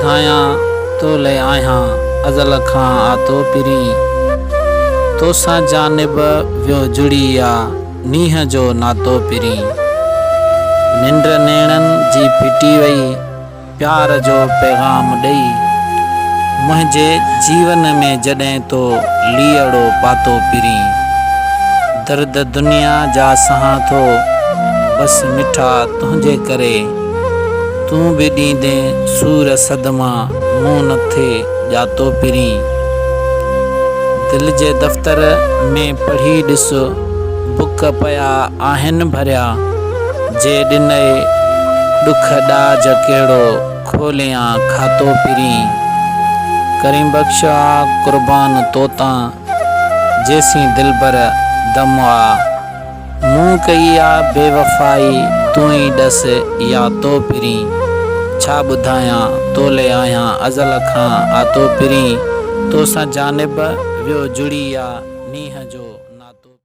ॿुधायां तो ले आहियां अज़ल खां आतो पिरी। तोसां जानिब वियो जुड़ी आ नीह जो नातो पिरी। निंड नेणनि जी फिटी वई प्यार जो पैगाम ॾेई। मुंहिंजे जीवन में जॾहिं तो लीअड़ो पातो पिरी। दर्द दुनिया जा सहां थो बस मिठा तुंहिंजे करे। तूं बि ॾींदे सूर सदमा मूं नथे ॼातो पिरी। दिल जे दफ़्तर में पढ़ी ॾिस बुक पिया आहिनि भरिया। जे ॾिनई ॾुख ॾाज कहिड़ो खोलियां खातो पिरी। करीम बख़्श आ क़ुर्बान तोतां जेसीं दिलबर दम आ। मूं कई आ बेवफ़ाई तूं ई ॾस या तो पिरी। छा ॿुधायां तो ले आहियां अज़ल खां आतो पिरी। तोसां जानिब वियो जुड़ी आ नीह जो।